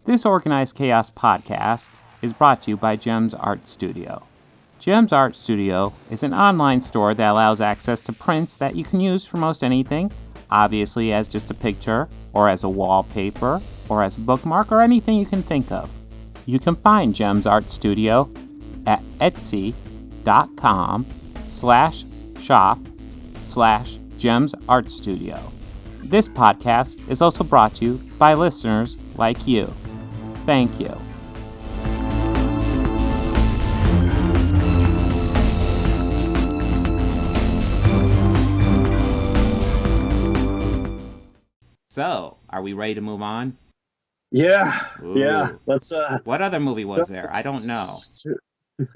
This Organized Chaos podcast is brought to you by JEMS Art Studio. JEMS Art Studio is an online store that allows access to prints that you can use for most anything, obviously as just a picture, or as a wallpaper, or as a bookmark, or anything you can think of. You can find JEMS Art Studio at etsy.com/shop/JEMS Art Studio. This podcast is also brought to you by listeners like you. Thank you. So, are we ready to move on? Yeah, Ooh. yeah. Let's. What other movie was there? I don't know.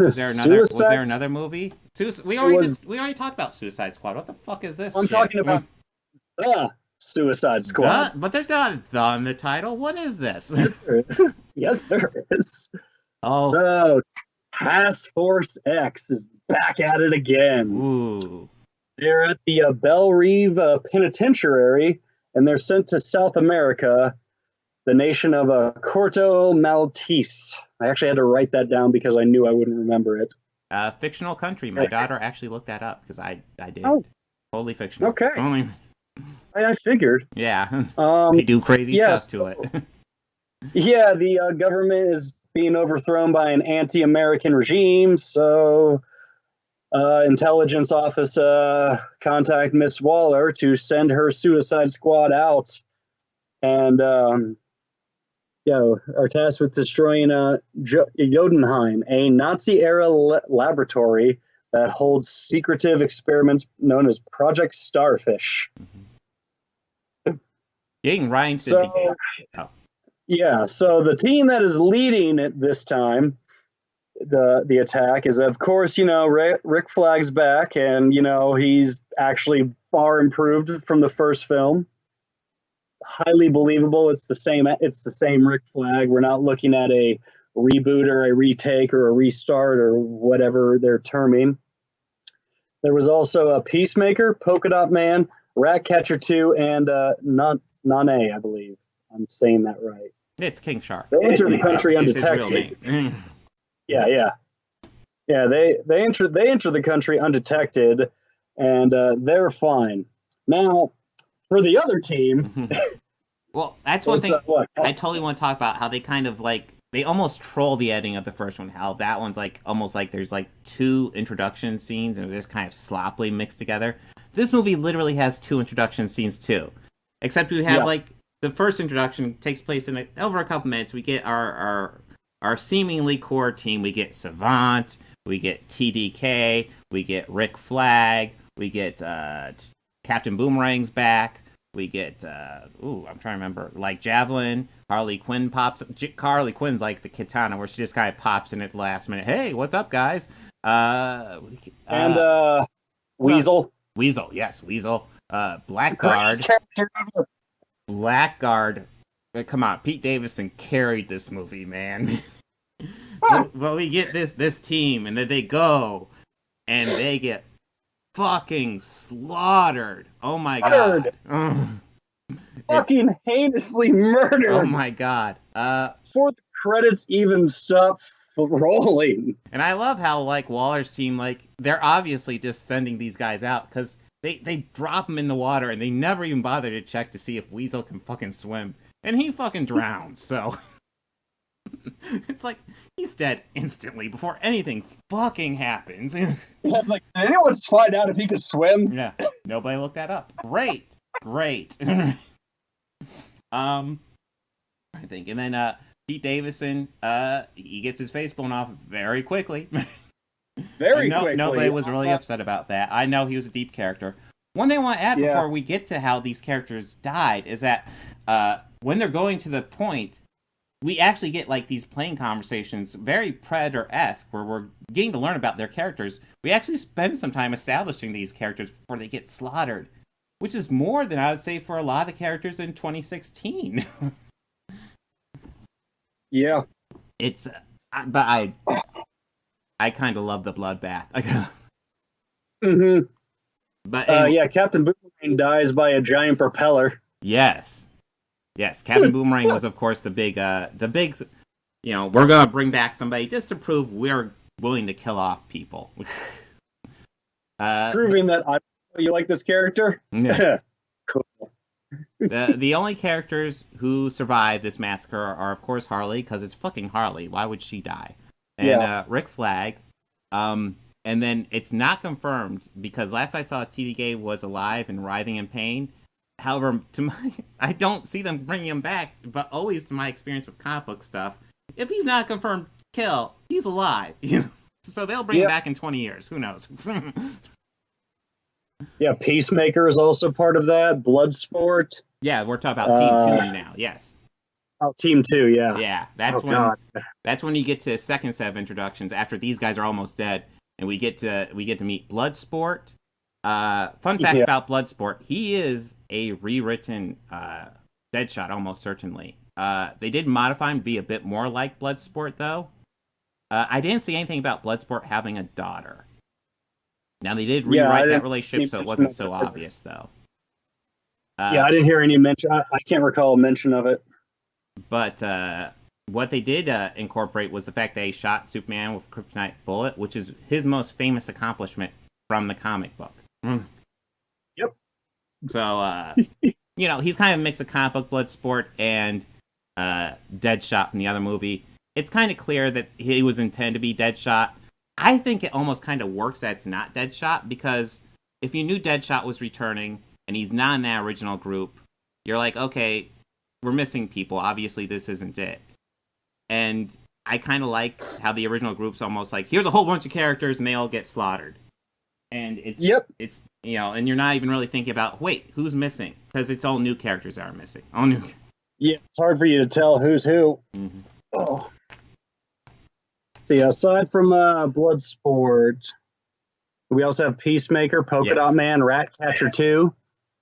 Was there another movie? We already talked about Suicide Squad. What the fuck is this? I'm talking about the Suicide Squad. But there's not a "the" in the title. What is this? Yes, there is. Yes, there is. Oh. So, Task Force X is back at it again. Ooh. They're at the Belle Reve Penitentiary, and they're sent to South America, the nation of Corto Maltese. I actually had to write that down because I knew I wouldn't remember it. Fictional country. My daughter actually looked that up because I did. Oh. Totally fictional. Okay. I figured. Yeah. They do crazy stuff to it. Yeah, the government is being overthrown by an anti-American regime, so intelligence office contact Miss Waller to send her Suicide Squad out, and are tasked with destroying Jotunheim, a Nazi-era laboratory that holds secretive experiments known as Project Starfish. Getting right into so, yeah, so the team that is leading it this time, the attack, is, of course, Rick Flag's back, and, he's actually far improved from the first film. Highly believable. It's the same Rick Flag. We're not looking at a reboot or a retake or a restart or whatever they're terming. There was also a Peacemaker, Polka Dot Man, Ratcatcher 2, and Nane, I believe. I'm saying that right. It's King Shark. They enter the country undetected. Yeah. They enter the country undetected, and they're fine. Now, for the other team, well, that's one thing I totally want to talk about. How they kind of they almost troll the editing of the first one. How that one's almost like there's two introduction scenes and they're just kind of sloppily mixed together. This movie literally has two introduction scenes too, except we have the first introduction takes place in over a couple minutes. We get our seemingly core team. We get Savant, we get TDK, we get Rick Flag, we get Captain Boomerang's back. We get I'm trying to remember, Javelin. Harley Quinn pops. Harley Quinn's like the Katana, where she just kind of pops in at the last minute. Hey, what's up, guys? Weasel. Weasel, yes, Weasel. Blackguard. Blackguard. Come on, Pete Davidson carried this movie, man. But we get this team, and then they go, and they get fucking slaughtered. Oh my god. Fucking heinously murdered. Oh my god. Before the credits even stop rolling. And I love how Waller's team, they're obviously just sending these guys out because they drop them in the water and they never even bother to check to see if Weasel can fucking swim. And he fucking drowns, so it's he's dead instantly before anything fucking happens. Yeah, it's did anyone find out if he could swim? Yeah, nobody looked that up. Great. I think, and then Pete Davidson, he gets his face blown off very quickly. Quickly. Nobody was really upset about that. I know he was a deep character. One thing I want to add before we get to how these characters died is that when they're going to the point, we actually get these plane conversations, very Predator-esque, where we're getting to learn about their characters. We actually spend some time establishing these characters before they get slaughtered, which is more than I would say for a lot of the characters in 2016. Yeah. It's, but I kind of love the bloodbath. Mm-hmm. But Captain Boomerang dies by a giant propeller. Yes. Yes, Captain Boomerang was, of course, the big, we're gonna bring back somebody just to prove we're willing to kill off people. Proving that you like this character. Yeah. Cool. The only characters who survive this massacre are, of course, Harley, because it's fucking Harley. Why would she die? And Rick Flag. And then it's not confirmed, because last I saw TDK was alive and writhing in pain. However, I don't see them bringing him back, but always to my experience with comic book stuff, if he's not confirmed kill, he's alive. So they'll bring him back in 20 years. Who knows? Yeah, Peacemaker is also part of that. Bloodsport. Yeah, we're talking about Team 2 now. Yes. Oh, Team 2, yeah. Yeah, that's when you get to the second set of introductions after these guys are almost dead, and we get to meet Bloodsport. Fun fact about Bloodsport: he is a rewritten Deadshot, almost certainly. They did modify him to be a bit more like Bloodsport, though. I didn't see anything about Bloodsport having a daughter. Now, they did rewrite that relationship, so it wasn't so obvious, though. I didn't hear any mention. I can't recall a mention of it. But what they did incorporate was the fact that he shot Superman with a kryptonite bullet, which is his most famous accomplishment from the comic book. Yep. So, he's kind of a mix of comic book Bloodsport and Deadshot from the other movie. It's kind of clear that he was intended to be Deadshot. I think it almost kind of works that it's not Deadshot, because if you knew Deadshot was returning and he's not in that original group, you're like, okay, we're missing people. Obviously, this isn't it. And I kind of like how the original group's almost like, here's a whole bunch of characters and they all get slaughtered. And it's and you're not even really thinking about, wait, who's missing? Because it's all new characters that are missing. All new. Yeah, it's hard for you to tell who's who. Mm-hmm. Oh. See, aside from Bloodsport, we also have Peacemaker, Polka Dot Man, Ratcatcher 2,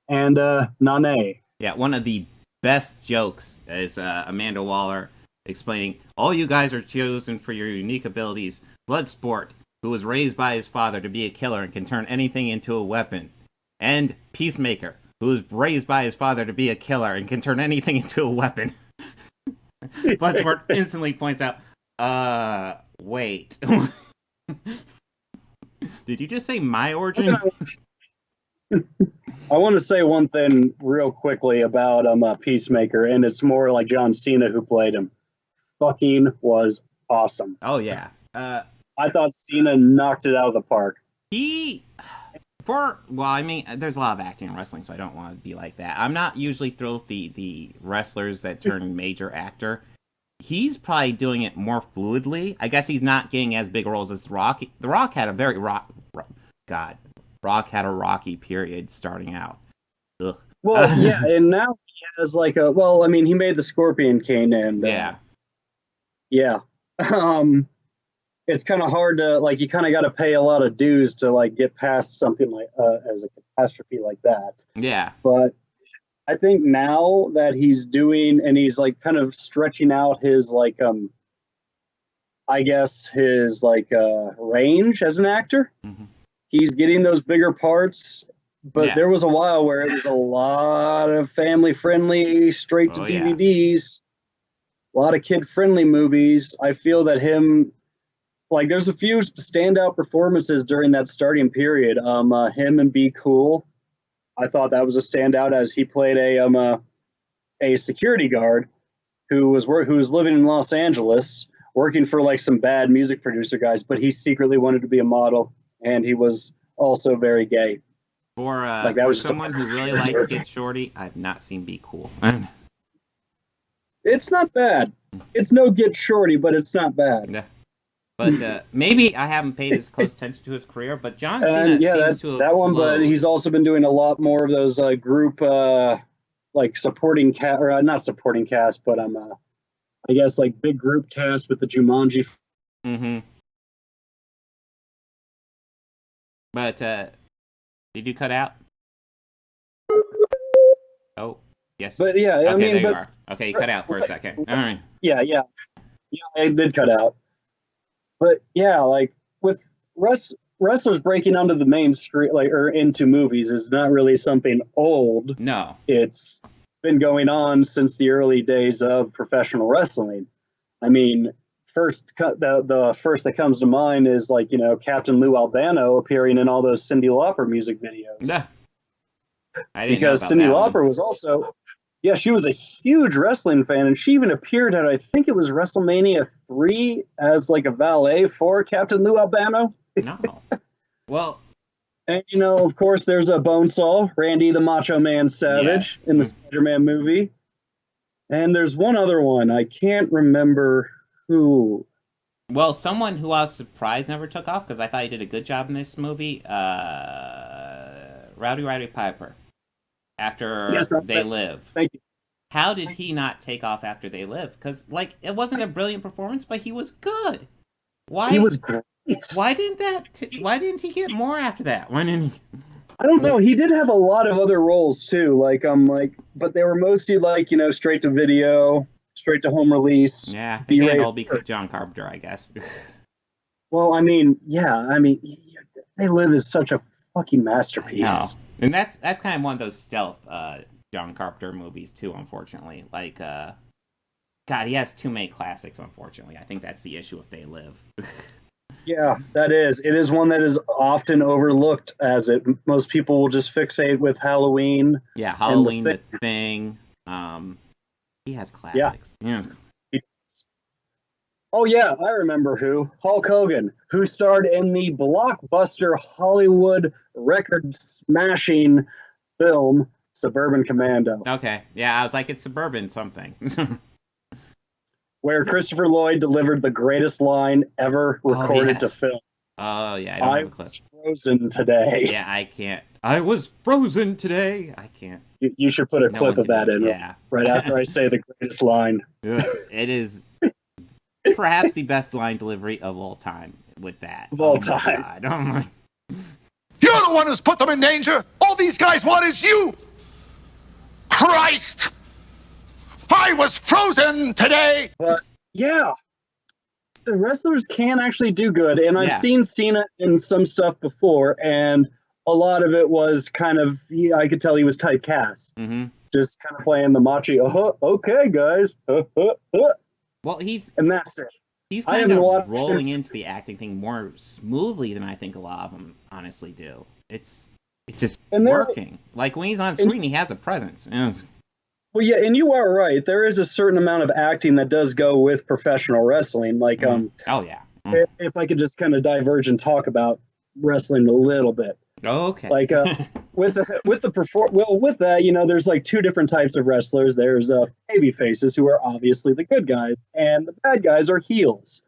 and Nane. Yeah, one of the best jokes is Amanda Waller explaining, all you guys are chosen for your unique abilities. Bloodsport, who was raised by his father to be a killer and can turn anything into a weapon. And Peacemaker, who was raised by his father to be a killer and can turn anything into a weapon. Bloodsport instantly points out, wait. Did you just say my origin? I want to say one thing real quickly about Peacemaker, and it's more like John Cena who played him. Fucking was awesome. Oh, yeah. I thought Cena knocked it out of the park. There's a lot of acting in wrestling, so I don't want to be like that. I'm not usually thrilled with the wrestlers that turn major actor. He's probably doing it more fluidly. I guess he's not getting as big roles as The Rock. The Rock had a very Rock had a rocky period starting out. Ugh. Well, yeah, and now he has he made the Scorpion King, and it's kind of hard to you kind of got to pay a lot of dues to get past something like as a catastrophe like that. Yeah, but I think now that he's doing, and he's kind of stretching out his range as an actor. Mm-hmm. He's getting those bigger parts, but there was a while where it was a lot of family-friendly, straight-to-DVDs, a lot of kid-friendly movies. I feel that there's a few standout performances during that starting period. Him and Be Cool, I thought that was a standout, as he played a security guard who was living in Los Angeles, working for some bad music producer guys, but he secretly wanted to be a model. And he was also very gay. For someone who really liked Get Shorty, I've not seen Be Cool. It's not bad. It's no Get Shorty, but it's not bad. Yeah. But maybe I haven't paid as close attention to his career, but John Cena seems to have that one, but he's also been doing a lot more of those group, supporting cast, or not supporting cast, but I guess big group cast with the Jumanji. Mm-hmm. But, did you cut out? Oh, yes. But yeah, okay, there you are. Okay, you cut out for a second. All right. Yeah, it did cut out. But yeah, with wrestlers breaking onto the main screen, or into movies, is not really something old. No. It's been going on since the early days of professional wrestling. I mean, the first that comes to mind is like, Captain Lou Albano appearing in all those Cyndi Lauper music videos. Yeah. I didn't because know about Cyndi that Lauper one. was also, she was a huge wrestling fan, and she even appeared at, I think it was WrestleMania 3 as like a valet for Captain Lou Albano. No. Well, and of course, there's a Bonesaw, Randy the Macho Man Savage, in the Spider-Man movie. And there's one other one. I can't remember who. Well, someone who I was surprised never took off because I thought he did a good job in this movie. Rowdy Piper. After They Live. Thank you. How did he not take off after They Live? Because it wasn't a brilliant performance, but he was good. Why? He was great. Why didn't he get more after that? Why didn't he? I don't know. He did have a lot of other roles too. But they were mostly straight to video, straight to home release. Yeah, he can't all be John Carpenter, I guess. Well, They Live is such a fucking masterpiece. And that's kind of one of those stealth John Carpenter movies too, unfortunately. God, he has too many classics, unfortunately. I think that's the issue if They Live. Yeah, that is. It is one that is often overlooked as most people will just fixate with Halloween. Yeah, Halloween, The Thing. He has classics. Yeah. Oh, yeah, I remember who. Hulk Hogan, who starred in the blockbuster Hollywood record-smashing film Suburban Commando. Okay, yeah, I was like, it's Suburban something. Where Christopher Lloyd delivered the greatest line ever recorded to film. Oh, yeah, I was frozen today. Yeah, I can't. I was frozen today. I can't. You should put a clip of that in right after I say the greatest line. It is perhaps the best line delivery of all time with that. Of all time. Oh my. You're the one who's put them in danger. All these guys want is you. Christ! I was frozen today. But yeah, the wrestlers can actually do good, and I've seen Cena in some stuff before, and a lot of it was kind of I could tell he was typecast, just kind of playing the macho. Okay, guys. Well, and that's it. He's kind of rolling into the acting thing more smoothly than I think a lot of them honestly do. It's just working. Like when he's on screen, he has a presence. Well, yeah, and you are right. There is a certain amount of acting that does go with professional wrestling. Oh yeah. If I could just kind of diverge and talk about wrestling a little bit. Okay. With that, there's like two different types of wrestlers. There's baby faces who are obviously the good guys, and the bad guys are heels.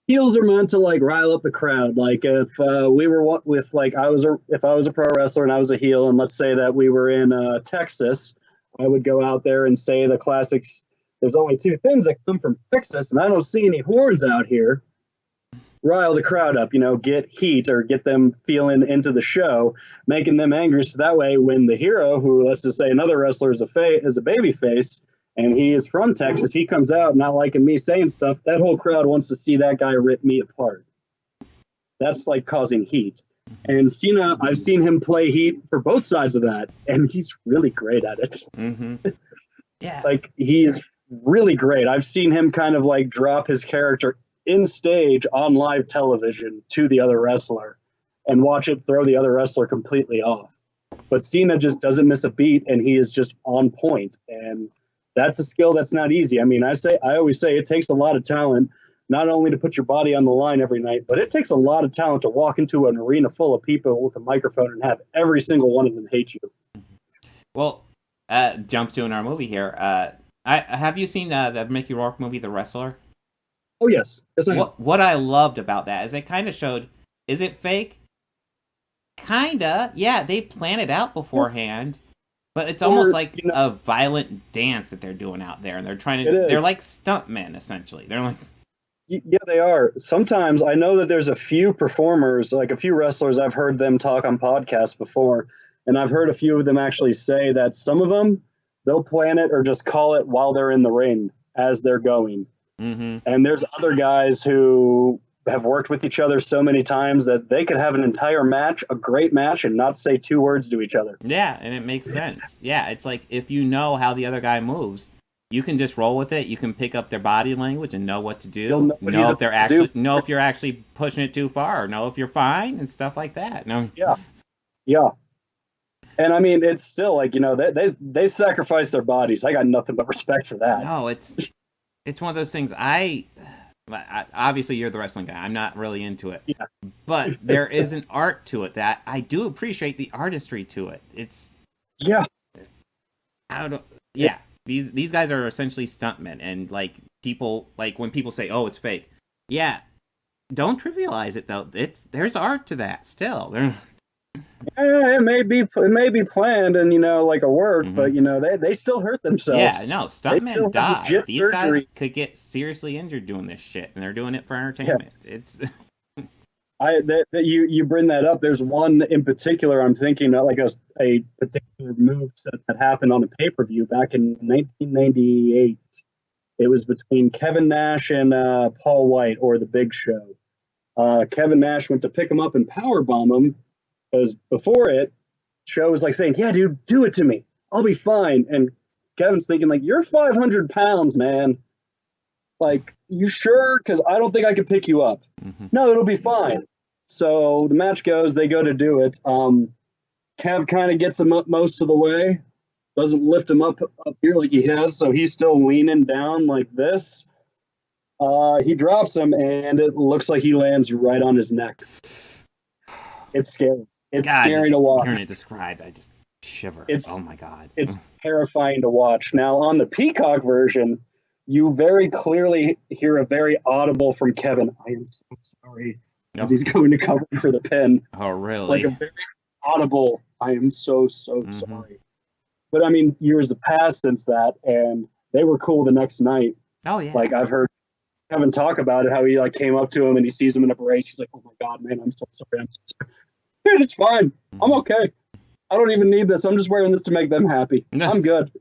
Heels are meant to rile up the crowd. Like if we were with if I was a pro wrestler and I was a heel, and let's say that we were in Texas. I would go out there and say the classics. There's only two things that come from Texas, and I don't see any horns out here. Rile the crowd up, get heat or get them feeling into the show, making them angry. So that way, when the hero, who let's just say another wrestler is a baby face, and he is from Texas, he comes out not liking me saying stuff. That whole crowd wants to see that guy rip me apart. That's like causing heat. And Cena, I've seen him play heat for both sides of that, and he's really great at it. Yeah. He is really great. I've seen him kind of drop his character in stage on live television to the other wrestler and watch it throw the other wrestler completely off. But Cena just doesn't miss a beat, and he is just on point. And that's a skill that's not easy. I mean, I always say it takes a lot of talent, not only to put your body on the line every night, but it takes a lot of talent to walk into an arena full of people with a microphone and have every single one of them hate you. Well, jump to in our movie here. Have you seen the Mickey Rourke movie, The Wrestler? Oh, yes. What I loved about that is it kind of showed, is it fake? Kinda. Yeah, they plan it out beforehand. But it's almost like a violent dance that they're doing out there. And they're they're like stuntmen, essentially. They're like... Yeah, they are. Sometimes I know that there's a few performers, like a few wrestlers, I've heard them talk on podcasts before, and I've heard a few of them actually say that some of them, they'll plan it or just call it while they're in the ring as they're going. And there's other guys who have worked with each other so many times that they could have an entire match, a great match, and not say 2 words to each other. Yeah, and it makes sense. Yeah, it's like if you know how the other guy moves, you can just roll with it. You can pick up their body language and know what to do. Know if they're know if you're actually pushing it too far, or know if you're fine and stuff like that. No. Yeah. And I mean, it's still like, they sacrifice their bodies. I got nothing but respect for that. No, it's one of those things. I obviously you're the wrestling guy. I'm not really into it. Yeah. But there is an art to it that I do appreciate the artistry to it. It's these guys are essentially stuntmen, and like people, like when people say, "Oh, it's fake," yeah, don't trivialize it though. There's art to that still. It may be planned and like a work, but they still hurt themselves. Yeah, no, stuntmen die. These guys could get seriously injured doing this shit, and they're doing it for entertainment. Yeah. It's you bring that up. There's one in particular I'm thinking of, like a particular move that happened on a pay-per-view back in 1998. It was between Kevin Nash and Paul White, or the Big Show. Kevin Nash went to pick him up and powerbomb him, because before it, Show was like saying, "Yeah, dude, do it to me. I'll be fine." And Kevin's thinking like, "You're 500 pounds, man. Like, you sure? Because I don't think I could pick you up." Mm-hmm. "No, it'll be fine." So the match goes, they go to do it. Kev kind of gets him up most of the way, doesn't lift him up here like he has, so he's still leaning down like this. He drops him, and it looks like he lands right on his neck. It's scary. It's scary to watch. Hearing it described, I just shiver. Oh my God. It's terrifying to watch. Now, on the Peacock version, you very clearly hear a very audible from Kevin, "I am so sorry," as he's going to cover for the pin. Oh, really? Like a very audible, "I am so sorry." But I mean, years have passed since that, and they were cool the next night. Oh, yeah. Like, I've heard Kevin talk about it, how he like came up to him and he sees him in a brace. He's like, "Oh my God, man, I'm so sorry. Dude, it's fine. I'm okay. I don't even need this. I'm just wearing this to make them happy. I'm good."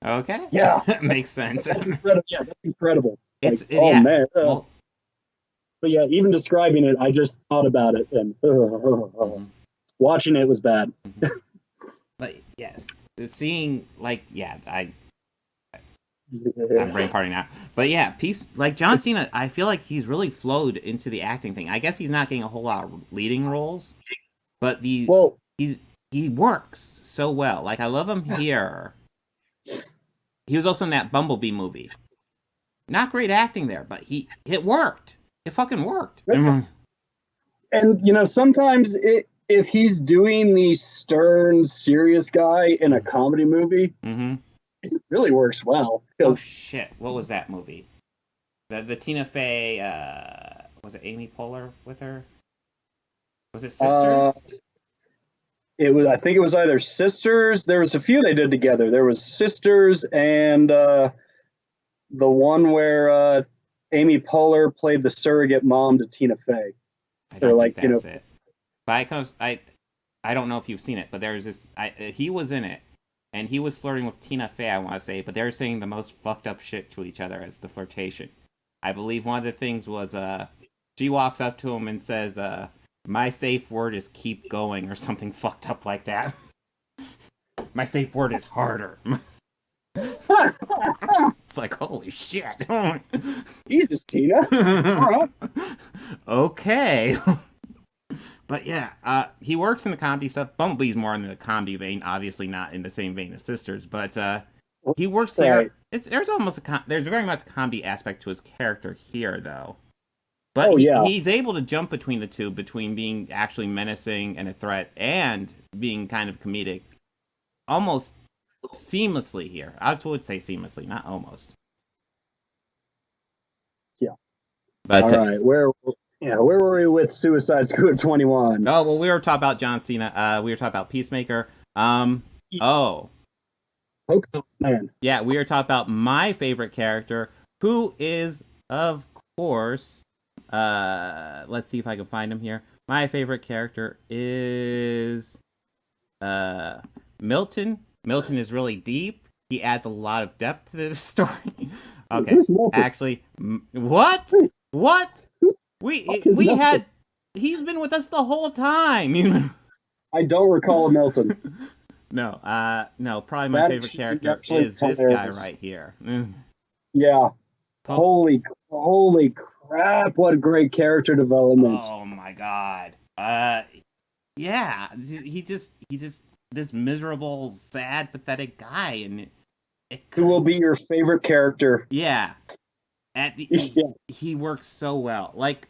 Okay. Yeah. Makes sense. That's incredible. Yeah, that's incredible. Man. But yeah, even describing it, I just thought about it, and watching it was bad. But yes, seeing I'm brain farting now. But yeah, like John Cena, I feel like he's really flowed into the acting thing. I guess he's not getting a whole lot of leading roles, but he works so well. Like, I love him here. He was also in that Bumblebee movie. Not great acting there, but it worked. It fucking worked. And sometimes if he's doing the stern, serious guy in a comedy movie, it really works well. Oh shit! What was that movie? The Tina Fey. Was it Amy Poehler with her? Was it Sisters? It was. I think it was either Sisters. There was a few they did together. There was Sisters and the one where Amy Poehler played the surrogate mom to Tina Fey. I don't think that's it. But I don't know if you've seen it, but there's this. He was in it. And he was flirting with Tina Fey, I want to say, but they were saying the most fucked up shit to each other as the flirtation. I believe one of the things was she walks up to him and says, "My safe word is keep going," or something fucked up like that. "My safe word is harder." It's like, holy shit. Jesus, Tina. All right. Okay. But yeah, he works in the comedy stuff. Bumblebee's more in the comedy vein, obviously not in the same vein as Sisters, but he works there. There's very much a comedy aspect to his character here, though. But he's able to jump between the two, between being actually menacing and a threat, and being kind of comedic, almost seamlessly here. I would say seamlessly, not almost. Yeah. But all right, where were we with Suicide Squad 21? Oh, well, we were talking about John Cena. We were talking about Peacemaker. Man. Yeah, we were talking about my favorite character, who is, of course, let's see if I can find him here. My favorite character is Milton. Milton is really deep. He adds a lot of depth to the story. Okay, actually, what? What? He's been with us the whole time. I don't recall Milton. No, probably my favorite character is this guy right here. Yeah. Holy crap, what a great character development. Oh my god. Yeah, he's just this miserable, sad, pathetic guy, and who will be your favorite character. Yeah. He works so well. Like,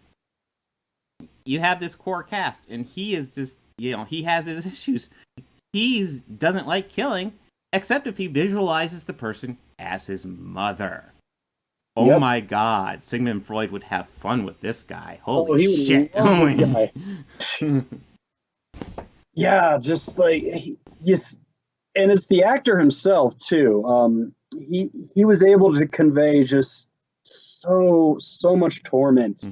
you have this core cast, and he is just, he has his issues. He doesn't like killing, except if he visualizes the person as his mother. Oh my god, Sigmund Freud would have fun with this guy. Holy shit. Oh this guy. Yeah, just like, and it's the actor himself, too. He was able to convey just so much torment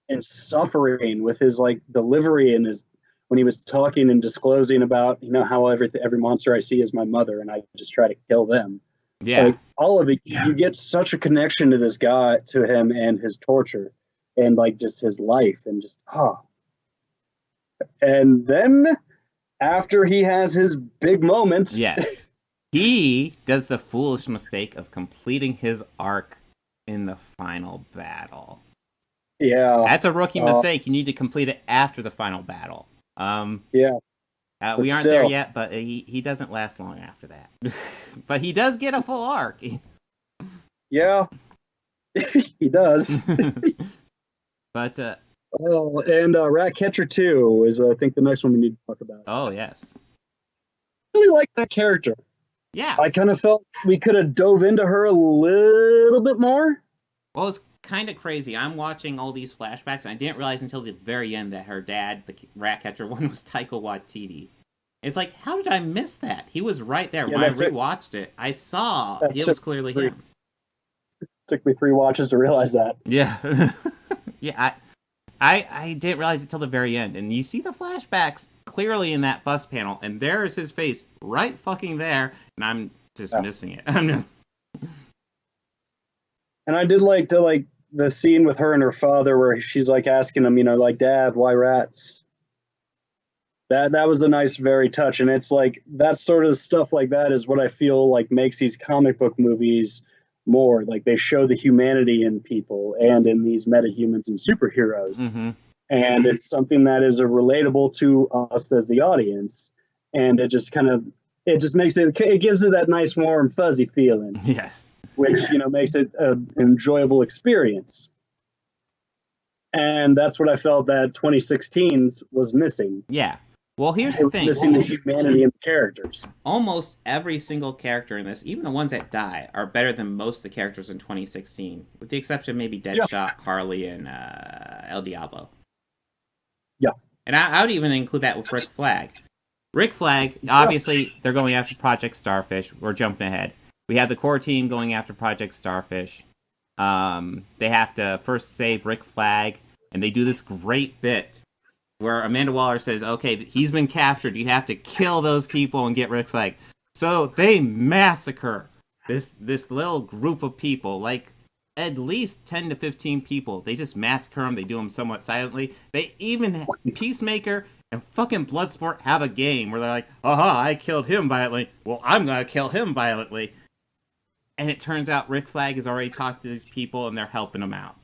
and suffering with his like delivery and his when he was talking and disclosing about how every monster I see is my mother and I just try to kill them. Yeah, like, all of it, you get such a connection to this guy, to him and his torture and like just his life and just and then after he has his big moments, he does the foolish mistake of completing his arc in the final battle. Yeah. That's a rookie mistake. You need to complete it after the final battle. We aren't there yet, but he doesn't last long after that. But he does get a full arc. Yeah. He does. But and Ratcatcher 2 is I think the next one we need to talk about. Oh, yes. I really like that character. Yeah. I kind of felt we could have dove into her a little bit more. Well, it's kind of crazy. I'm watching all these flashbacks, and I didn't realize until the very end that her dad, the Ratcatcher one, was Taika Waititi. It's like, how did I miss that? He was right there. When I rewatched it, I saw it was clearly him. It took me 3 watches to realize that. Yeah. Yeah, I didn't realize it till the very end. And you see the flashbacks clearly in that bus panel, and there is his face right fucking there, and I'm just missing it. And I did like the scene with her and her father where she's like asking him, like, Dad, why rats? That was a nice, very touch. And it's like that sort of stuff like that is what I feel like makes these comic book movies more. Like they show the humanity in people and in these metahumans and superheroes. Mm-hmm. And it's something that is relatable to us as the audience. And it just makes it gives it that nice, warm, fuzzy feeling. Yes. Which, makes it an enjoyable experience. And that's what I felt that 2016's was missing. Yeah. Well, here's the thing. It's missing the humanity in the characters. Almost every single character in this, even the ones that die, are better than most of the characters in 2016. With the exception of maybe Deadshot, Harley, and El Diablo. Yeah. And I would even include that with Rick Flag. Rick Flag, obviously, they're going after Project Starfish. We're jumping ahead. We have the core team going after Project Starfish. They have to first save Rick Flag, and they do this great bit where Amanda Waller says, okay, he's been captured. You have to kill those people and get Rick Flag. So they massacre this little group of people, like at least 10 to 15 people. They just massacre them. They do them somewhat silently. They even, Peacemaker and fucking Bloodsport have a game where they're like, I killed him violently. Well, I'm going to kill him violently. And it turns out Rick Flag has already talked to these people and they're helping him out.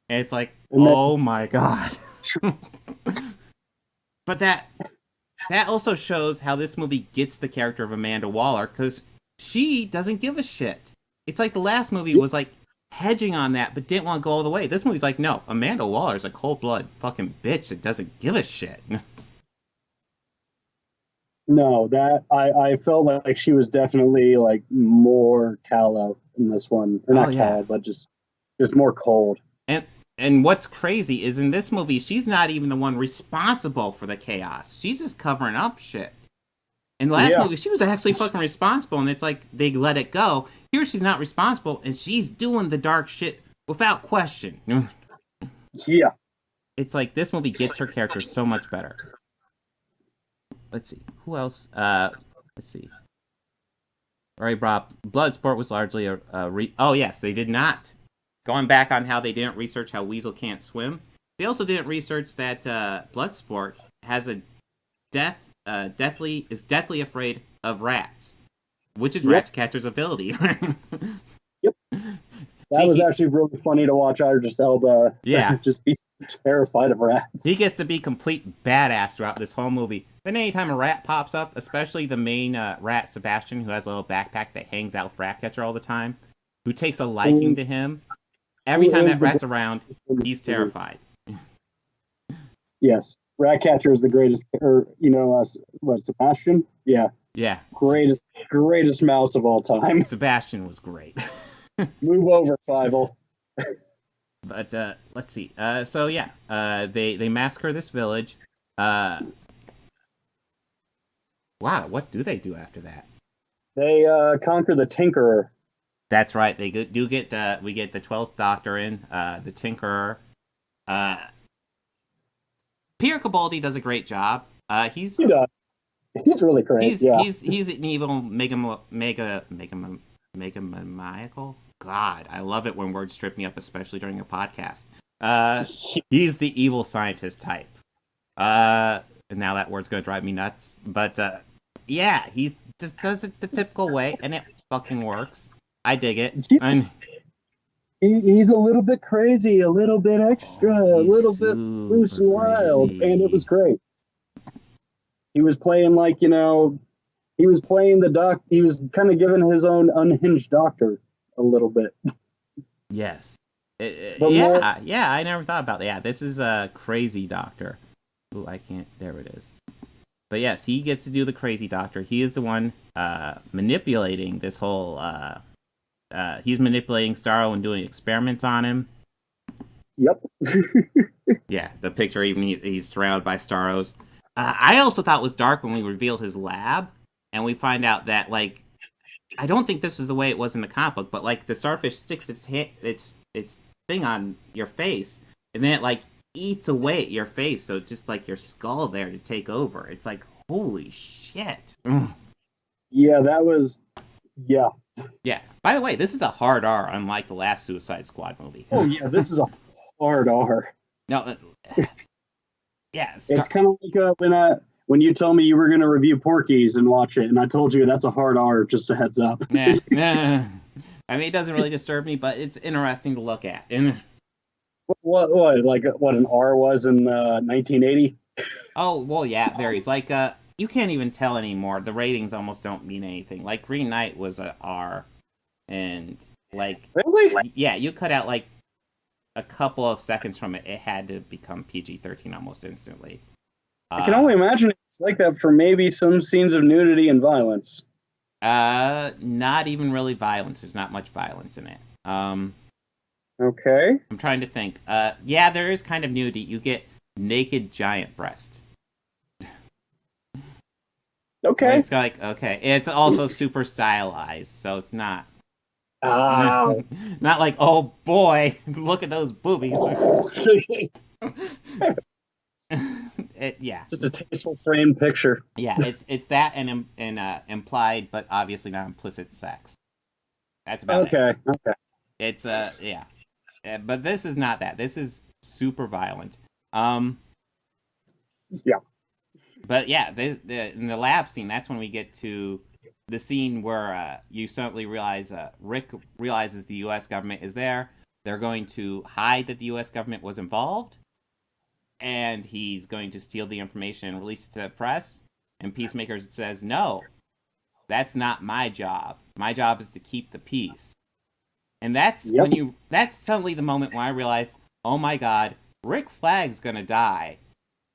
And it's like, oh my god. But that also shows how this movie gets the character of Amanda Waller, because she doesn't give a shit. It's like the last movie was like hedging on that, but didn't want to go all the way. This movie's like, no, Amanda Waller's a cold-blooded fucking bitch that doesn't give a shit. No, that I felt like she was definitely like more callow in this one, or not callow, but just more cold. And what's crazy is in this movie, she's not even the one responsible for the chaos. She's just covering up shit. In the last movie, she was actually fucking responsible, and it's like they let it go. Here, she's not responsible, and she's doing the dark shit without question. Yeah, it's like this movie gets her character so much better. Let's see. Who else? Let's see. Alright, Bloodsport was largely oh, yes, they did not going back on how they didn't research how Weasel can't swim, they also didn't research that Bloodsport has a deathly afraid of rats, which is Ratcatcher's ability. Yep. That was actually really funny to watch Idris Elba just be terrified of rats. He gets to be complete badass throughout this whole movie. Then anytime a rat pops up, especially the main rat, Sebastian, who has a little backpack that hangs out with Ratcatcher all the time, who takes a liking to him, every time that rat's around, he's terrified. Yes. Ratcatcher is the greatest, Sebastian? Yeah. Yeah. Greatest mouse of all time. Sebastian was great. Move over, Fievel. But let's see. They massacre this village. Wow, what do they do after that? They conquer the Tinkerer. That's right. They do get. We get the 12th Doctor in. The Tinkerer. Pierre Cabaldi does a great job. He does. He's really great. He's an evil megamaniacal. God, I love it when words trip me up, especially during a podcast. He's the evil scientist type. And now that word's gonna drive me nuts. But he just does it the typical way, and it fucking works. I dig it. He's a little bit crazy, a little bit extra, a little bit loose and wild, and it was great. He was playing he was playing the doc. He was kind of giving his own unhinged doctor a little bit. Yes. I never thought about that. Yeah, this is a crazy doctor. Ooh, I can't. There it is. But yes, he gets to do the crazy doctor. He is the one manipulating this whole. He's manipulating Starro and doing experiments on him. Yep. Yeah, the picture, even he's surrounded by Starros. I also thought it was dark when we revealed his lab, and we find out that, I don't think this is the way it was in the comic book, but, the starfish sticks its thing on your face, and then it, eats away at your face, so it's just, your skull there to take over. It's holy shit. Yeah, that was... Yeah. Yeah. By the way, this is a hard R, unlike the last Suicide Squad movie. Oh, yeah, this is a hard R. No, yeah. It's kind of like when you told me you were going to review Porky's and watch it, and I told you that's a hard R, just a heads up. Nah. I mean, it doesn't really disturb me, but it's interesting to look at. And what an R was in 1980? Oh, well, yeah, it varies. You can't even tell anymore. The ratings almost don't mean anything. Green Knight was a R, and really? Yeah, you cut out a couple of seconds from it, it had to become PG-13 almost instantly. I can only imagine it's like that for maybe some scenes of nudity and violence. Not even really violence. There's not much violence in it. Okay. I'm trying to think. Yeah, there is kind of nudity. You get naked giant breast. Okay. It's okay. It's also super stylized, so it's not. Oh. Not oh boy, look at those boobies. Yeah. Just a tasteful framed picture. Yeah, it's that and implied, but obviously not implicit sex. That's about it. Okay. It's yeah. But this is not that. This is super violent. Yeah. But yeah, in the lab scene, that's when we get to the scene where you suddenly realize Rick realizes the U.S. government is there. They're going to hide that the U.S. government was involved, and he's going to steal the information and release it to the press. And Peacemaker says, "No, that's not my job. My job is to keep the peace." And that's that's suddenly the moment when I realized, oh my God, Rick Flag's gonna die,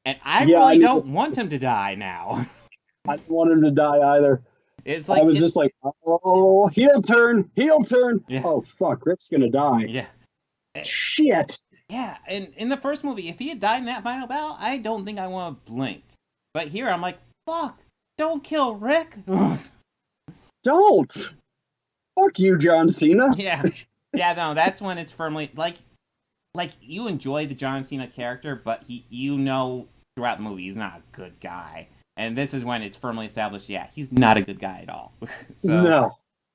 and I really don't want him to die now. I don't want him to die either. It's I was just oh, heel turn. Yeah. Oh, fuck, Rick's gonna die. Yeah. Shit. Yeah, and in the first movie, if he had died in that final battle, I don't think I would have blinked. But here, I'm fuck, don't kill Rick. Don't. Fuck you, John Cena. Yeah. Yeah, no, that's when it's firmly, you enjoy the John Cena character, but throughout the movie, he's not a good guy. And this is when it's firmly established, he's not a good guy at all. So, no.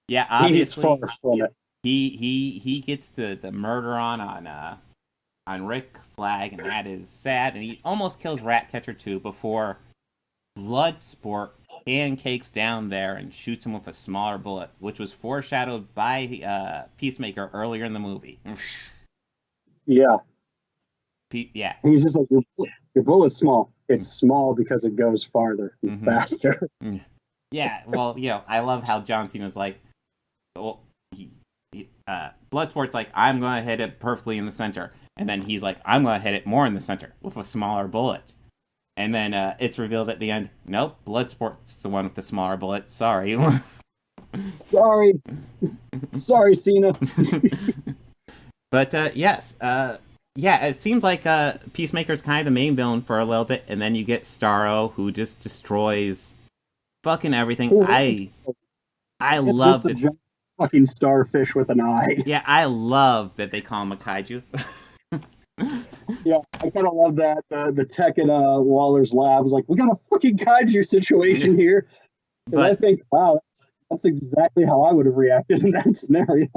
Yeah, obviously. He's far from it. he gets the murder on Rick Flag, and that is sad. And he almost kills Ratcatcher too before Bloodsport pancakes down there and shoots him with a smaller bullet, which was foreshadowed by Peacemaker earlier in the movie. Yeah. Yeah. He's just like, your bullet's small. It's small because it goes farther and faster. Yeah, well, I love how John Cena's like, well, Bloodsport's like, I'm going to hit it perfectly in the center. And then he's like, I'm going to hit it more in the center with a smaller bullet. And then it's revealed at the end, nope, Bloodsport's the one with the smaller bullet. Sorry. Sorry, Cena. But, yes. Yeah, it seems like Peacemaker's kind of the main villain for a little bit. And then you get Starro, who just destroys fucking everything. Ooh, I love it. Giant fucking starfish with an eye. Yeah, I love that they call him a kaiju. Yeah, I kind of love that. The tech in Waller's lab is like, we got a fucking kaiju situation here. Because I think, wow, that's exactly how I would have reacted in that scenario.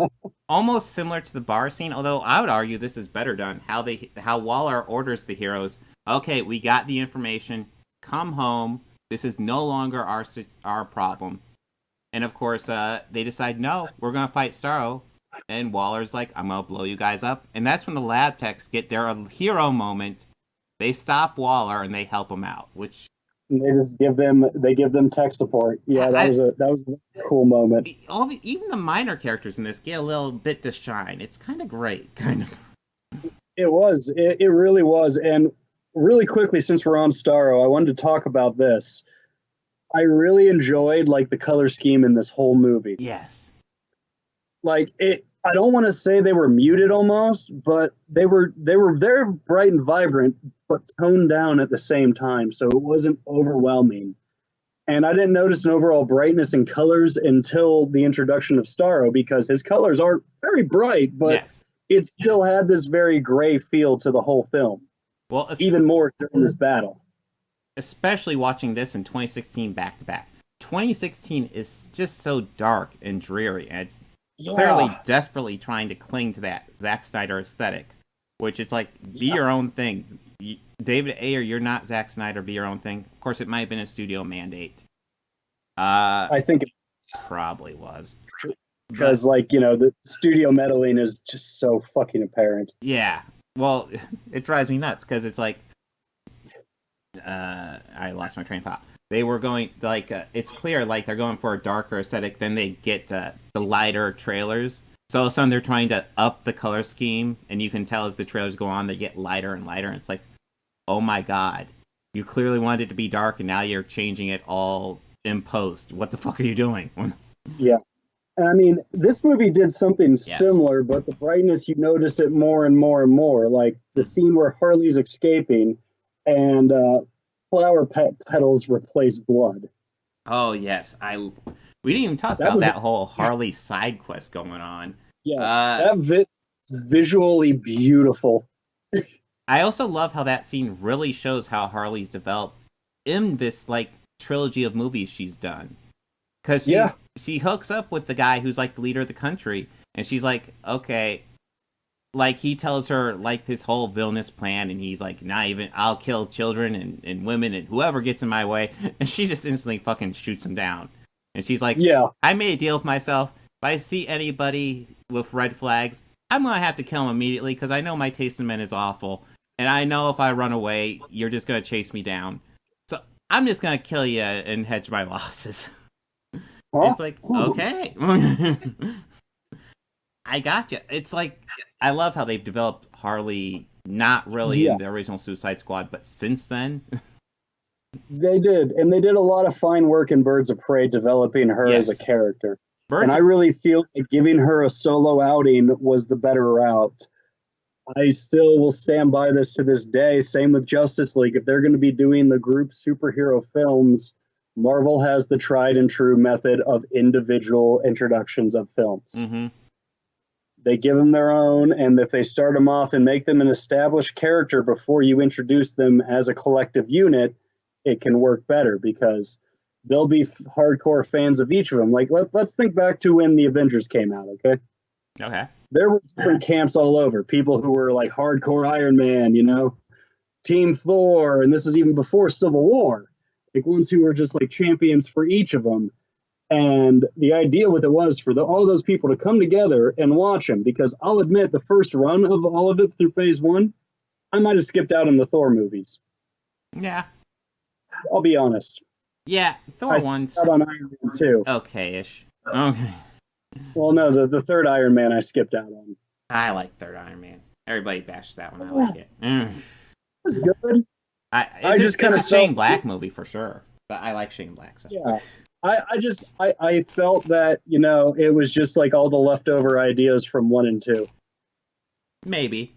Almost similar to the bar scene, although I would argue this is better done. How Waller orders the heroes, okay, we got the information, come home. This is no longer our problem. And of course, they decide, no, we're going to fight Starro. And Waller's like, I'm going to blow you guys up. And that's when the lab techs get their hero moment. They stop Waller and they help him out, which... And they just give them tech support. Yeah, that was a cool moment. Even the minor characters in this get a little bit to shine. It's kind of great, kind of. It was. It really was. And really quickly, since we're on Starro, I wanted to talk about this. I really enjoyed the color scheme in this whole movie. Yes. I don't want to say they were muted almost, but they were very bright and vibrant, but toned down at the same time, so it wasn't overwhelming. And I didn't notice an overall brightness in colors until the introduction of Starro, because his colors are very bright, but it still had this very gray feel to the whole film. Well, even more during this battle. Especially watching this in 2016 back-to-back. 2016 is just so dark and dreary, and it's clearly desperately trying to cling to that Zack Snyder aesthetic, which is like, be your own thing. David Ayer, you're not Zack Snyder, be your own thing. Of course, it might have been a studio mandate. I think it probably was. Because, the studio meddling is just so fucking apparent. Yeah. Well, it drives me nuts, because it's like... I lost my train of thought. They were going, it's clear, they're going for a darker aesthetic, then they get the lighter trailers. So all of a sudden they're trying to up the color scheme, and you can tell as the trailers go on, they get lighter and lighter, and it's like, oh my god, you clearly wanted it to be dark, and now you're changing it all in post. What the fuck are you doing? Yeah. And I mean, this movie did something similar, but the brightness, you notice it more and more and more. Like the scene where Harley's escaping, and flower petals replace blood. Oh yes, we didn't even talk about that whole Harley side quest going on. Yeah, visually beautiful. I also love how that scene really shows how Harley's developed in this trilogy of movies she's done. Because she hooks up with the guy who's the leader of the country, and she's like, okay. He tells her, his whole villainous plan, and he's like, not even, I'll kill children and women and whoever gets in my way. And she just instantly fucking shoots him down. And she's like, I made a deal with myself. If I see anybody with red flags, I'm going to have to kill him immediately, because I know my taste in men is awful. And I know if I run away, you're just going to chase me down. So I'm just going to kill you and hedge my losses. It's like, okay. I got you. It's I love how they've developed Harley, not really in the original Suicide Squad, but since then. They did. And they did a lot of fine work in Birds of Prey developing her as a character. I really feel like giving her a solo outing was the better route. I still will stand by this to this day. Same with Justice League. If they're going to be doing the group superhero films, Marvel has the tried and true method of individual introductions of films. Mm-hmm. They give them their own, and if they start them off and make them an established character before you introduce them as a collective unit, it can work better because they'll be hardcore fans of each of them. Let's think back to when the Avengers came out, okay? Okay. There were different camps all over. People who were like hardcore Iron Man, Team Thor, and this was even before Civil War. Like ones who were just like champions for each of them. And the idea with it was for all those people to come together and watch them, because I'll admit the first run of all of it through phase 1, I might have skipped out on the Thor movies. Yeah. I'll be honest. Yeah, Thor one's out on Iron Man 2. Okay-ish. Okay. Well, no, the third Iron Man I skipped out on. I like third Iron Man. Everybody bashed that one. I like it. It was good. It's a Shane Black movie for sure, but I like Shane Black. So. Yeah. I felt that, it was just like all the leftover ideas from 1 and 2. Maybe.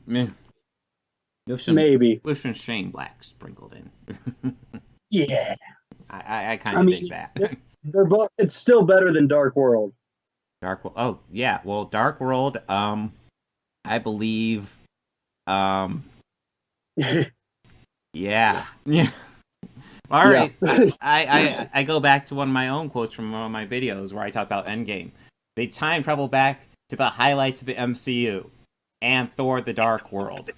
With some Shane Black sprinkled in. Yeah. I kind of dig that. They're both. It's still better than Dark World. Dark World. Oh yeah. Well, Dark World. I believe. Yeah. Yeah. All right. Yeah. I go back to one of my own quotes from one of my videos where I talk about Endgame. They time travel back to the highlights of the MCU and Thor: The Dark World.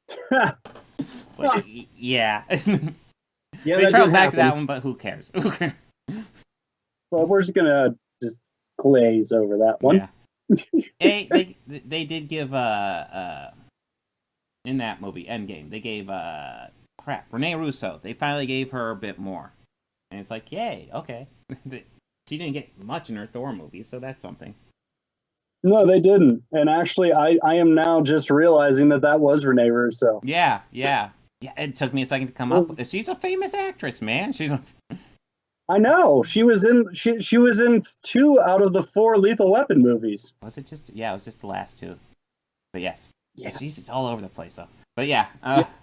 It's like, yeah. Yeah, they travel back to that one, but who cares? Well, we're just gonna just glaze over that one. Yeah. They did give in that movie Endgame they gave Renee Russo. They finally gave her a bit more, and it's like, yay, okay. She didn't get much in her Thor movie, so that's something. No, they didn't. And actually, I am now just realizing that was Renee Russo. Yeah. It took me a second to come up with it. She's a famous actress, man. I know. She was in 2 out of the 4 Lethal Weapon movies. Was it just? Yeah, it was just the last 2. But yes. Yeah. She's all over the place, though. But yeah.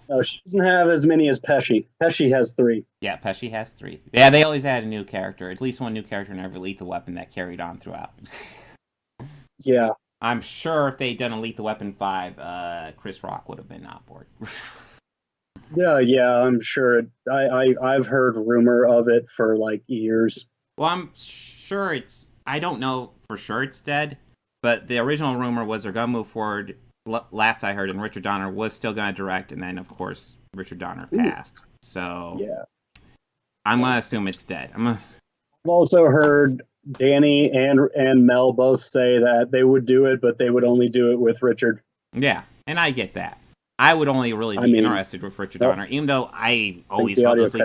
No, she doesn't have as many as Pesci. Pesci has 3. Yeah, Pesci has 3. Yeah, they always add a new character. At least one new character in every Lethal Weapon that carried on throughout. Yeah. I'm sure if they'd done a Lethal Weapon 5, Chris Rock would have been on board. Yeah, I'm sure. I've heard rumor of it for like years. Well, I'm sure I don't know for sure it's dead, but the original rumor was they're going to move forward. Last I heard, and Richard Donner was still going to direct, and then, of course, Richard Donner passed. So yeah. I'm going to assume it's dead. I've also heard Danny and Mel both say that they would do it, but they would only do it with Richard. Yeah, and I get that. I would only really be interested with Richard Donner, even though I always felt those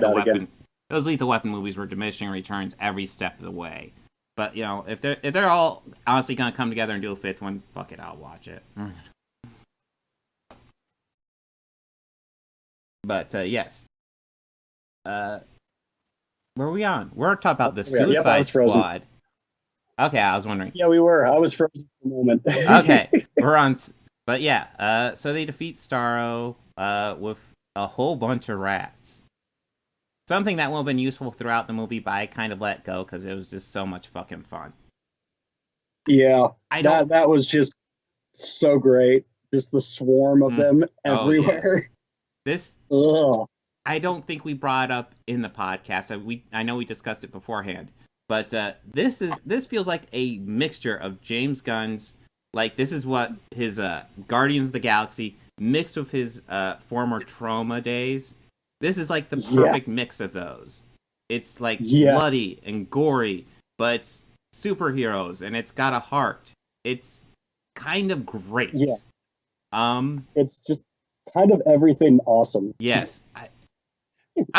Lethal Weapon movies were diminishing returns every step of the way. But if they're all honestly gonna come together and do a 5th one, fuck it, I'll watch it. But yes, where are we on? We're talking about the Suicide Squad. Okay, I was wondering. Yeah, we were. I was frozen for a moment. Okay, we're on. But yeah, so they defeat Starro with a whole bunch of rats. Something that would have been useful throughout the movie, but I kind of let go because it was just so much fucking fun. Yeah, that was just so great. Just the swarm of them everywhere. Yes. I don't think we brought up in the podcast. I know we discussed it beforehand, but this feels like a mixture of James Gunn's. Like, this is what his Guardians of the Galaxy mixed with his former Trauma days. This is like the perfect mix of those. It's like bloody and gory, but it's superheroes, and it's got a heart. It's kind of great. Yeah. It's just kind of everything awesome. Yes. I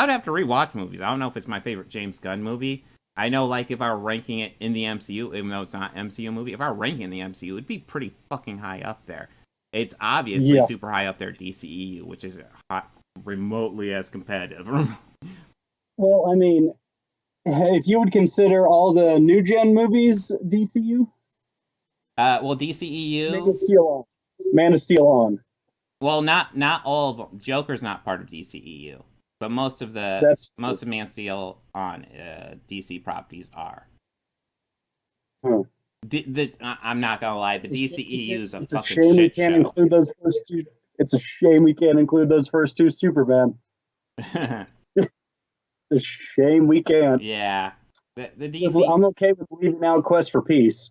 would have to rewatch movies. I don't know if it's my favorite James Gunn movie. I know, like, if I were ranking it in the MCU, even though it's not an MCU movie, if I were ranking it in the MCU, it'd be pretty fucking high up there. It's obviously super high up there DCEU, which is remotely as competitive. Well, I mean, if you would consider all the new gen movies DCU? Well, DCEU... Man of Steel on. Well, not all of them. Joker's not part of DCEU. But most of Man of Steel on DC properties are. I'm not gonna lie, the DCEU's a fucking shit we can't show. Include those first 2. It's a shame we can't include those first 2 Superman. It's a shame we can't. Yeah, the DC. I'm okay with leaving out Quest for Peace.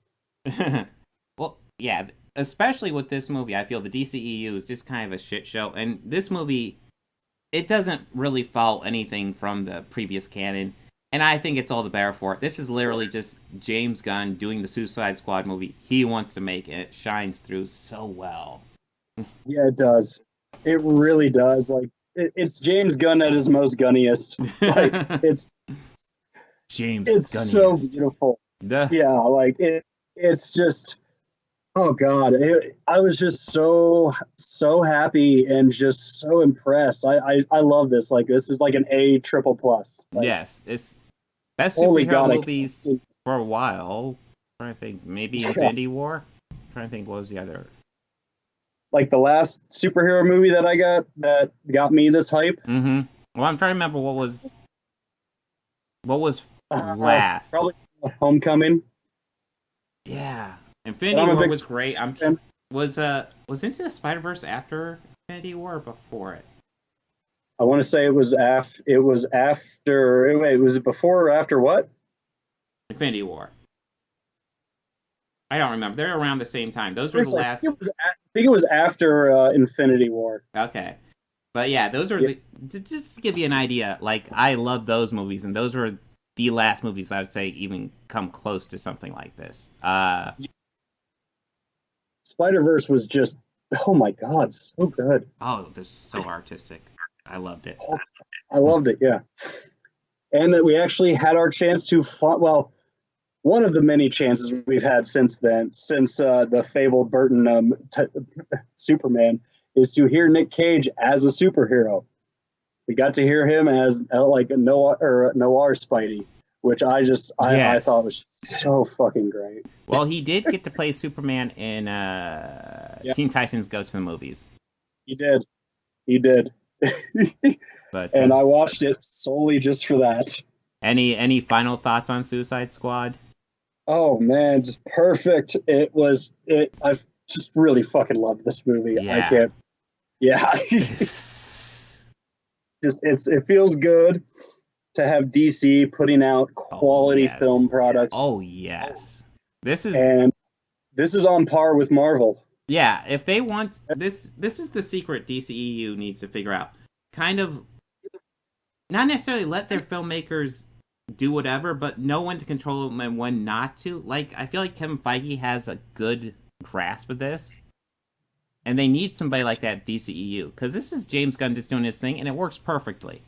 Well, yeah, especially with this movie, I feel the DCEU is just kind of a shit show, and this movie, it doesn't really follow anything from the previous canon, and I think it's all the better for it. This is literally just James Gunn doing the Suicide Squad movie he wants to make, and it shines through so well. Yeah, it does. It really does. Like, it's James Gunn at his most gunniest. Like, it's James. It's Gunniest. so beautiful. Yeah, like it's just. Oh God, I was just so happy and just so impressed. I love this. Like, this is like an A triple plus. Like, yes, it's best holy superhero God, movies for a while. I'm trying to think, maybe Infinity War. I'm trying to think, what was the other? Like the last superhero movie that got me this hype. Mm-hmm. Well, I'm trying to remember what was last. Probably Homecoming. Yeah. Infinity War was great. Was Into the Spider-Verse after Infinity War or before it? I want to say it was after. Wait, was it before or after what? Infinity War. I don't remember. They're around the same time. Those were the last. I think it was after Infinity War. Okay, but yeah, those are just to give you an idea. Like, I love those movies, and those were the last movies I would say even come close to something like this. Spider-Verse was just, oh my God, so good. Oh, they're so artistic. I loved it. I loved it, yeah. And that we actually had our chance to, one of the many chances we've had since then, since the fabled Burton Superman, is to hear Nick Cage as a superhero. We got to hear him as like a noir Spidey, which I thought was just so fucking great. Well, he did get to play Superman in Teen Titans Go to the Movies. He did. But and I watched it solely just for that. Any final thoughts on Suicide Squad? Oh man, just perfect. I've just really fucking loved this movie. Yeah. I can't. Yeah. It feels good to have DC putting out quality film products. Oh yes. This is on par with Marvel. Yeah, if they want this is the secret DCEU needs to figure out. Kind of not necessarily let their filmmakers do whatever, but know when to control them and when not to. Like, I feel like Kevin Feige has a good grasp of this. And they need somebody like that at DCEU. Because this is James Gunn just doing his thing, and it works perfectly.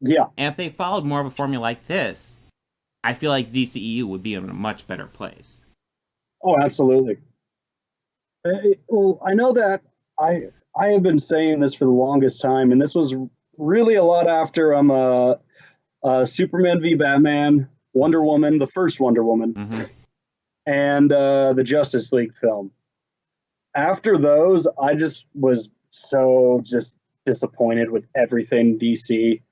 Yeah. And if they followed more of a formula like this, I feel like DCEU would be in a much better place. Oh, absolutely. Well, I know that I have been saying this for the longest time, and this was really a lot after Superman v Batman, Wonder Woman, the first Wonder Woman, and the Justice League film. After those, I just was so disappointed with everything DC.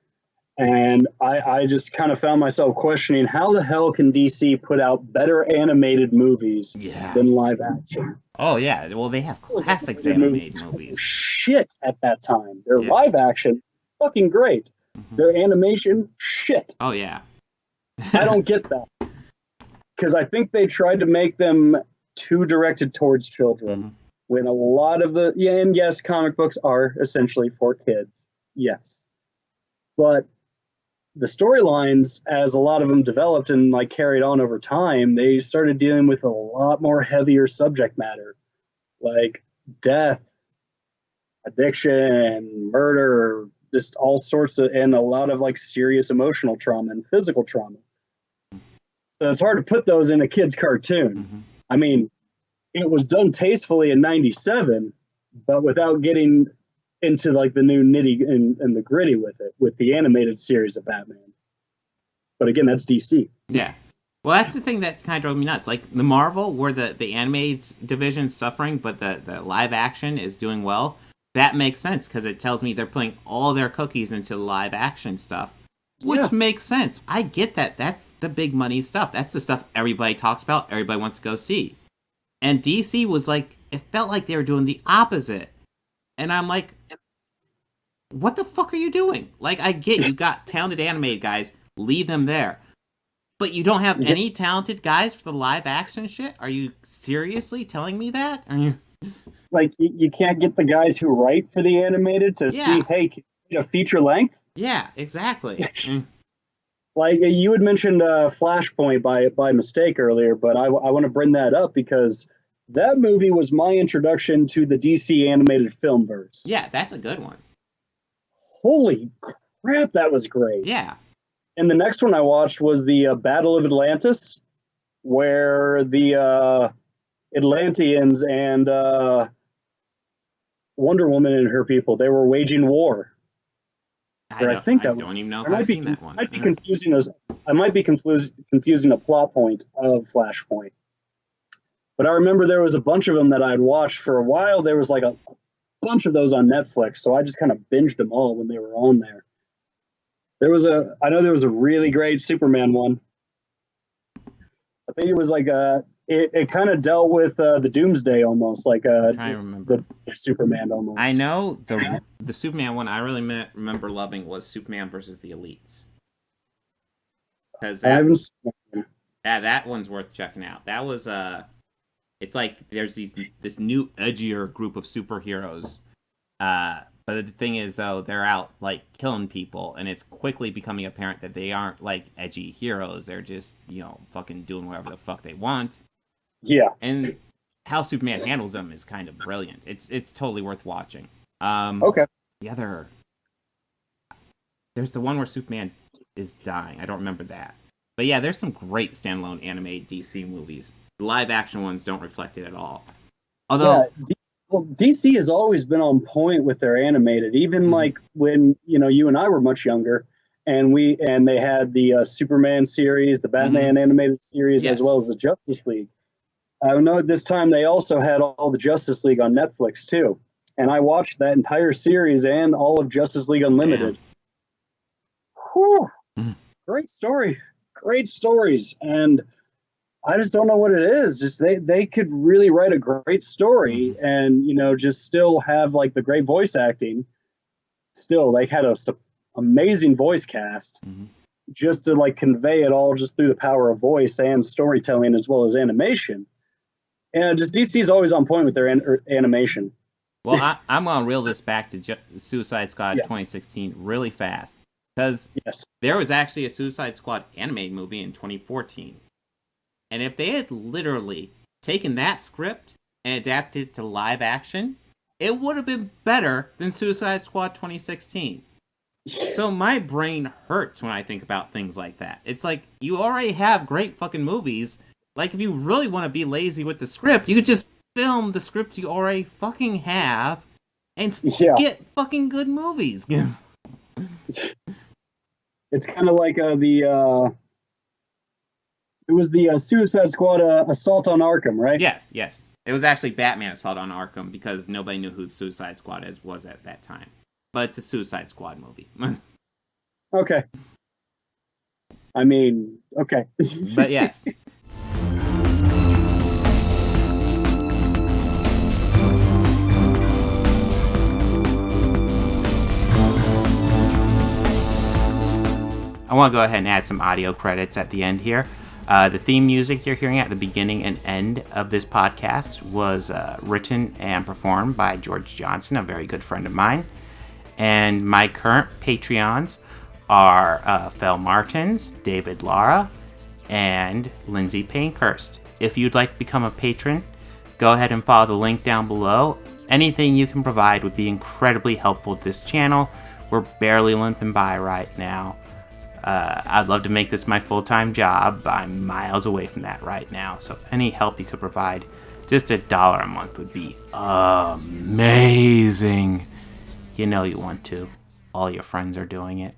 And I just kind of found myself questioning, how the hell can DC put out better animated movies than live action? Oh, yeah. Well, they have classics animated movies. Shit at that time. Their live action, fucking great. Their animation, shit. Oh, yeah. I don't get that. Because I think they tried to make them too directed towards children. When a lot of and yes, comic books are essentially for kids. Yes. But the storylines, as a lot of them developed and like carried on over time, they started dealing with a lot more heavier subject matter, like death, addiction, murder, just all sorts of, and a lot of like serious emotional trauma and physical trauma. So it's hard to put those in a kid's cartoon. I mean, it was done tastefully in '97, but without getting into like the new nitty and the gritty with it, with the animated series of Batman. But again, that's DC. Yeah. Well, that's the thing that kind of drove me nuts. Like the Marvel, where the animated division's suffering, but the live action is doing well. That makes sense because it tells me they're putting all their cookies into live action stuff, which makes sense. I get that. That's the big money stuff. That's the stuff everybody talks about, everybody wants to go see. And DC was like, it felt like they were doing the opposite. And I'm like, what the fuck are you doing? Like, I get you got talented animated guys, leave them there. But you don't have any talented guys for the live action shit? Are you seriously telling me that? Are you like you can't get the guys who write for the animated to see, hey, can you get a feature length? Yeah, exactly. Like you had mentioned Flashpoint by mistake earlier, but I want to bring that up because that movie was my introduction to the DC animated film verse. Yeah, that's a good one. Holy crap, that was great. Yeah. And the next one I watched was the Battle of Atlantis, where the Atlanteans and Wonder Woman and her people, they were waging war. I don't even know if I've seen that one. I might be confusing a plot point of Flashpoint. But I remember there was a bunch of them that I'd watched for a while. There was like a bunch of those on Netflix, so I just kind of binged them all when they were on there. I know there was a really great Superman one. I think it was like it kind of dealt with the Doomsday almost, like I'm trying to remember. The Superman almost. I know the Superman one I really remember loving was Superman versus the Elites. Because that one's worth checking out. That was it's like there's this new edgier group of superheroes. But the thing is, though, they're out, like, killing people, and it's quickly becoming apparent that they aren't, like, edgy heroes. They're just, fucking doing whatever the fuck they want. Yeah. And how Superman handles them is kind of brilliant. It's totally worth watching. Okay. There's the one where Superman is dying. I don't remember that. But yeah, there's some great standalone animated DC movies. The live-action ones don't reflect it at all. Although... Yeah, DC has always been on point with their animated, even like when you and I were much younger, and they had the Superman series, the Batman animated series, as well as the Justice League. I know at this time they also had all the Justice League on Netflix too, and I watched that entire series and all of Justice League Unlimited. Whew. Great story, great stories, and I just don't know what it is. Just they could really write a great story and, just still have like the great voice acting. Still, they had a amazing voice cast just to like convey it all just through the power of voice and storytelling as well as animation. And just DC's always on point with their animation. Well, I'm going to reel this back to Suicide Squad 2016 really fast. Because there was actually a Suicide Squad animated movie in 2014. And if they had literally taken that script and adapted it to live action, it would have been better than Suicide Squad 2016. So my brain hurts when I think about things like that. It's like, you already have great fucking movies. Like, if you really want to be lazy with the script, you could just film the scripts you already fucking have and get fucking good movies. It's kind of like it was the Suicide Squad Assault on Arkham, right? Yes. It was actually Batman Assault on Arkham because nobody knew who Suicide Squad was at that time. But it's a Suicide Squad movie. Okay. I mean, okay. But yes. I want to go ahead and add some audio credits at the end here. The theme music you're hearing at the beginning and end of this podcast was written and performed by George Johnson, a very good friend of mine. And my current Patreons are Fel Martins, David Lara, and Lindsay Pankhurst. If you'd like to become a patron, go ahead and follow the link down below. Anything you can provide would be incredibly helpful to this channel. We're barely limping by right now. I'd love to make this my full-time job. I'm miles away from that right now, so any help you could provide, just $1 a month would be amazing. You know you want to. All your friends are doing it.